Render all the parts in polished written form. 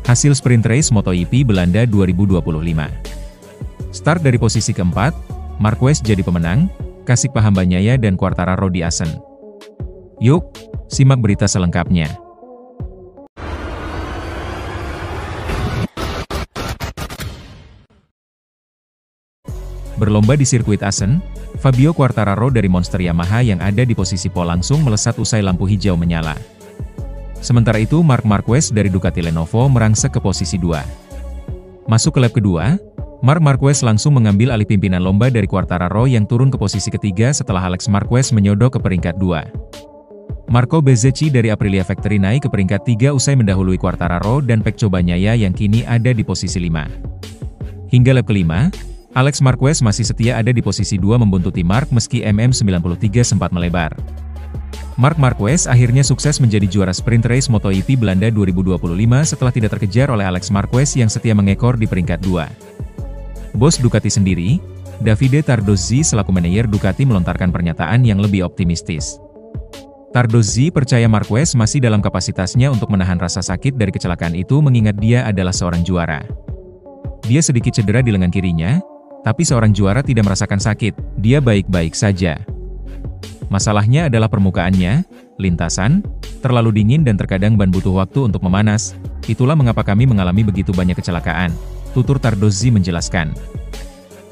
Hasil sprint race MotoGP Belanda 2025. Start dari posisi keempat, Marquez jadi pemenang, kasih paham Bagnaia dan Quartararo di Assen. Yuk, simak berita selengkapnya. Berlomba di sirkuit Assen, Fabio Quartararo dari Monster Yamaha yang ada di posisi pole langsung melesat usai lampu hijau menyala. Sementara itu Marc Marquez dari Ducati Lenovo merangsek ke posisi 2. Masuk ke lap kedua, Marc Marquez langsung mengambil alih pimpinan lomba dari Quartararo yang turun ke posisi ketiga setelah Alex Marquez menyodok ke peringkat 2. Marco Bezzecchi dari Aprilia Factory naik ke peringkat 3 usai mendahului Quartararo dan Pecco Bagnaia yang kini ada di posisi 5. Hingga lap kelima, Alex Marquez masih setia ada di posisi 2 membuntuti Marc meski MM93 sempat melebar. Marc Marquez akhirnya sukses menjadi juara sprint race MotoGP Belanda 2025 setelah tidak terkejar oleh Alex Marquez yang setia mengekor di peringkat 2. Bos Ducati sendiri, Davide Tardozzi selaku manajer Ducati melontarkan pernyataan yang lebih optimistis. Tardozzi percaya Marquez masih dalam kapasitasnya untuk menahan rasa sakit dari kecelakaan itu mengingat dia adalah seorang juara. Dia sedikit cedera di lengan kirinya, tapi seorang juara tidak merasakan sakit, dia baik-baik saja. Masalahnya adalah permukaannya, lintasan, terlalu dingin dan terkadang ban butuh waktu untuk memanas, itulah mengapa kami mengalami begitu banyak kecelakaan, tutur Tardozzi menjelaskan.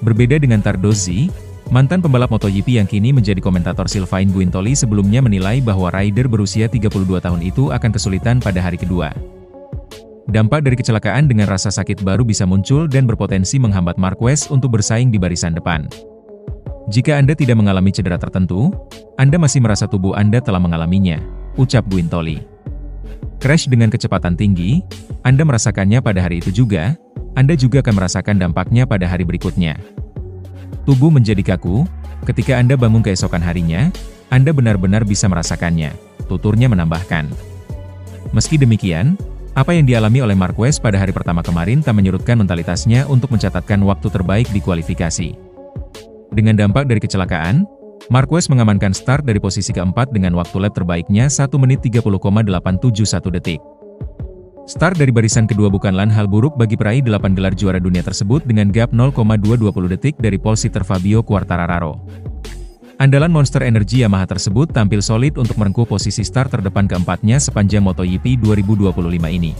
Berbeda dengan Tardozzi, mantan pembalap MotoGP yang kini menjadi komentator Sylvain Guintoli sebelumnya menilai bahwa rider berusia 32 tahun itu akan kesulitan pada hari kedua. Dampak dari kecelakaan dengan rasa sakit baru bisa muncul dan berpotensi menghambat Marquez untuk bersaing di barisan depan. Jika Anda tidak mengalami cedera tertentu, Anda masih merasa tubuh Anda telah mengalaminya, ucap Guintoli. Crash dengan kecepatan tinggi, Anda merasakannya pada hari itu juga, Anda juga akan merasakan dampaknya pada hari berikutnya. Tubuh menjadi kaku, ketika Anda bangun keesokan harinya, Anda benar-benar bisa merasakannya, tuturnya menambahkan. Meski demikian, apa yang dialami oleh Marquez pada hari pertama kemarin tak menyurutkan mentalitasnya untuk mencatatkan waktu terbaik di kualifikasi. Dengan dampak dari kecelakaan, Marquez mengamankan start dari posisi keempat dengan waktu lap terbaiknya 1 menit 30,871 detik. Start dari barisan kedua bukanlah hal buruk bagi peraih 8 gelar juara dunia tersebut dengan gap 0,220 detik dari pole sitter Fabio Quartararo. Andalan Monster Energy Yamaha tersebut tampil solid untuk merengkuh posisi start terdepan keempatnya sepanjang MotoGP 2025 ini.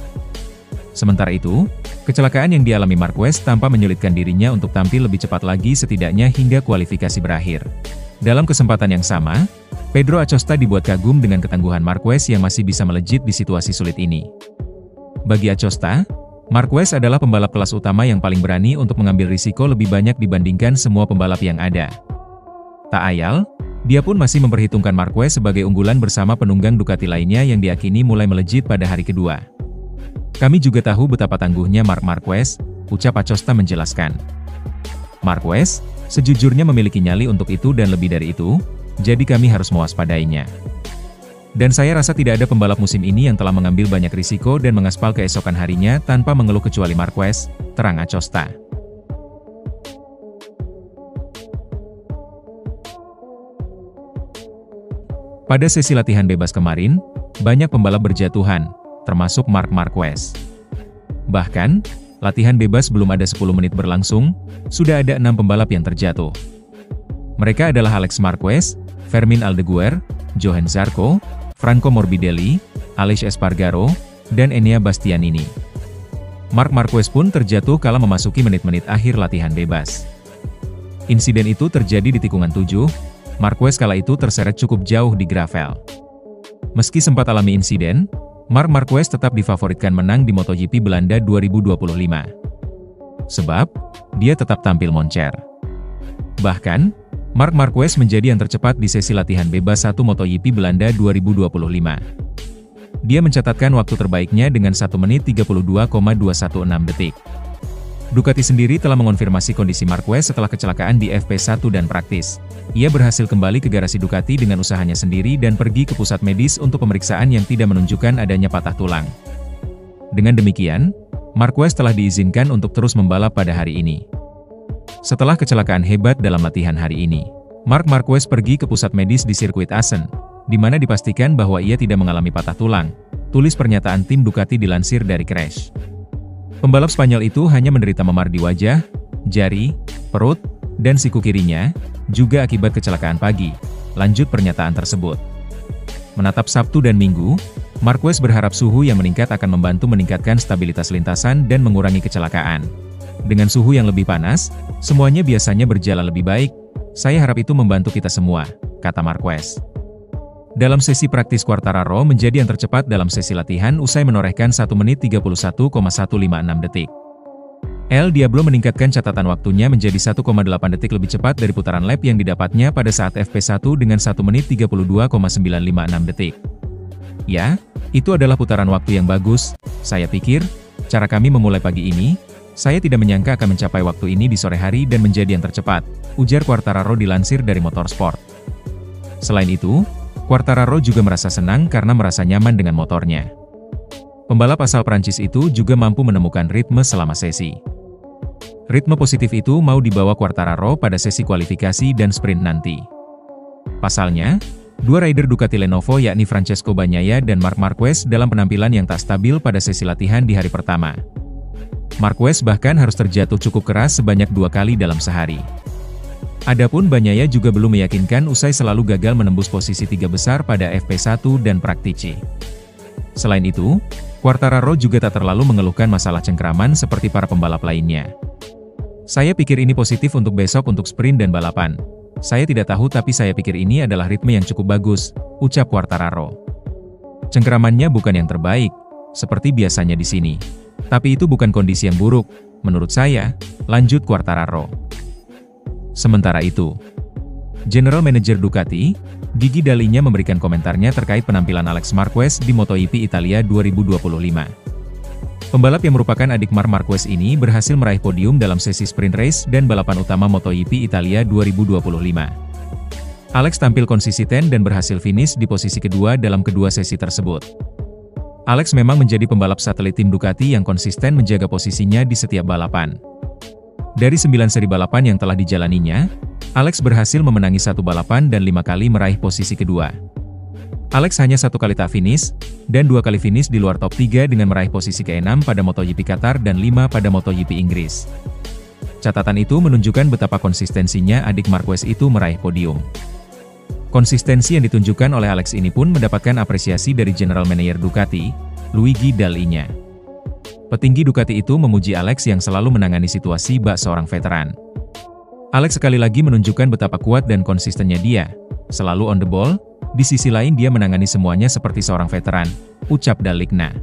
Sementara itu, kecelakaan yang dialami Marquez tampak menyulitkan dirinya untuk tampil lebih cepat lagi setidaknya hingga kualifikasi berakhir. Dalam kesempatan yang sama, Pedro Acosta dibuat kagum dengan ketangguhan Marquez yang masih bisa melejit di situasi sulit ini. Bagi Acosta, Marquez adalah pembalap kelas utama yang paling berani untuk mengambil risiko lebih banyak dibandingkan semua pembalap yang ada. Tak ayal, dia pun masih memperhitungkan Marquez sebagai unggulan bersama penunggang Ducati lainnya yang diyakini mulai melejit pada hari kedua. Kami juga tahu betapa tangguhnya Marc Marquez, ucap Acosta menjelaskan. Marquez, sejujurnya memiliki nyali untuk itu dan lebih dari itu, jadi kami harus mewaspadainya. Dan saya rasa tidak ada pembalap musim ini yang telah mengambil banyak risiko dan mengaspal keesokan harinya tanpa mengeluh kecuali Marquez, terang Acosta. Pada sesi latihan bebas kemarin, banyak pembalap berjatuhan, termasuk Marc Marquez. Bahkan, latihan bebas belum ada 10 menit berlangsung, sudah ada 6 pembalap yang terjatuh. Mereka adalah Alex Marquez, Fermin Aldeguer, Johan Zarco, Franco Morbidelli, Aleix Espargaro, dan Enea Bastianini. Marc Marquez pun terjatuh kala memasuki menit-menit akhir latihan bebas. Insiden itu terjadi di tikungan 7, Marquez kala itu terseret cukup jauh di gravel. Meski sempat alami insiden, Marc Marquez tetap difavoritkan menang di MotoGP Belanda 2025. Sebab, dia tetap tampil moncer. Bahkan, Marc Marquez menjadi yang tercepat di sesi latihan bebas 1 MotoGP Belanda 2025. Dia mencatatkan waktu terbaiknya dengan 1 menit 32,216 detik. Ducati sendiri telah mengonfirmasi kondisi Marquez setelah kecelakaan di FP1 dan praktis. Ia berhasil kembali ke garasi Ducati dengan usahanya sendiri dan pergi ke pusat medis untuk pemeriksaan yang tidak menunjukkan adanya patah tulang. Dengan demikian, Marquez telah diizinkan untuk terus membalap pada hari ini. Setelah kecelakaan hebat dalam latihan hari ini, Marc Marquez pergi ke pusat medis di sirkuit Assen, di mana dipastikan bahwa ia tidak mengalami patah tulang, tulis pernyataan tim Ducati dilansir dari Crash. Pembalap Spanyol itu hanya menderita memar di wajah, jari, perut, dan siku kirinya, juga akibat kecelakaan pagi. Lanjut pernyataan tersebut. Menatap Sabtu dan Minggu, Marquez berharap suhu yang meningkat akan membantu meningkatkan stabilitas lintasan dan mengurangi kecelakaan. Dengan suhu yang lebih panas, semuanya biasanya berjalan lebih baik. Saya harap itu membantu kita semua, kata Marquez. Dalam sesi praktis Quartararo menjadi yang tercepat dalam sesi latihan usai menorehkan 1 menit 31,156 detik. El Diablo meningkatkan catatan waktunya menjadi 1,8 detik lebih cepat dari putaran lap yang didapatnya pada saat FP1 dengan 1 menit 32,956 detik. Ya, itu adalah putaran waktu yang bagus. Saya pikir, cara kami memulai pagi ini, saya tidak menyangka akan mencapai waktu ini di sore hari dan menjadi yang tercepat, ujar Quartararo dilansir dari Motorsport. Selain itu, Quartararo juga merasa senang karena merasa nyaman dengan motornya. Pembalap asal Prancis itu juga mampu menemukan ritme selama sesi. Ritme positif itu mau dibawa Quartararo pada sesi kualifikasi dan sprint nanti. Pasalnya, dua rider Ducati Lenovo yakni Francesco Bagnaia dan Marc Marquez dalam penampilan yang tak stabil pada sesi latihan di hari pertama. Marquez bahkan harus terjatuh cukup keras sebanyak 2 kali dalam sehari. Adapun Bagnaia juga belum meyakinkan usai selalu gagal menembus posisi 3 besar pada FP1 dan Praktici. Selain itu, Quartararo juga tak terlalu mengeluhkan masalah cengkraman seperti para pembalap lainnya. Saya pikir ini positif untuk besok untuk sprint dan balapan. Saya tidak tahu tapi saya pikir ini adalah ritme yang cukup bagus, ucap Quartararo. Cengkramannya bukan yang terbaik, seperti biasanya di sini. Tapi itu bukan kondisi yang buruk, menurut saya, lanjut Quartararo. Sementara itu, General Manager Ducati, Gigi Dall'Igna memberikan komentarnya terkait penampilan Alex Marquez di MotoGP Italia 2025. Pembalap yang merupakan adik Marc Marquez ini berhasil meraih podium dalam sesi sprint race dan balapan utama MotoGP Italia 2025. Alex tampil konsisten dan berhasil finish di posisi kedua dalam kedua sesi tersebut. Alex memang menjadi pembalap satelit tim Ducati yang konsisten menjaga posisinya di setiap balapan. Dari 9 seri balapan yang telah dijalaninya, Alex berhasil memenangi 1 balapan dan 5 kali meraih posisi kedua. Alex hanya 1 kali tak finish, dan 2 kali finish di luar top 3 dengan meraih posisi ke-6 pada MotoGP Qatar dan 5 pada MotoGP Inggris. Catatan itu menunjukkan betapa konsistensinya adik Marquez itu meraih podium. Konsistensi yang ditunjukkan oleh Alex ini pun mendapatkan apresiasi dari General Manager Ducati, Luigi Dall'Igna. Petinggi Ducati itu memuji Alex yang selalu menangani situasi bak seorang veteran. Alex sekali lagi menunjukkan betapa kuat dan konsistennya dia, selalu on the ball, di sisi lain dia menangani semuanya seperti seorang veteran, ucap Dall'Igna.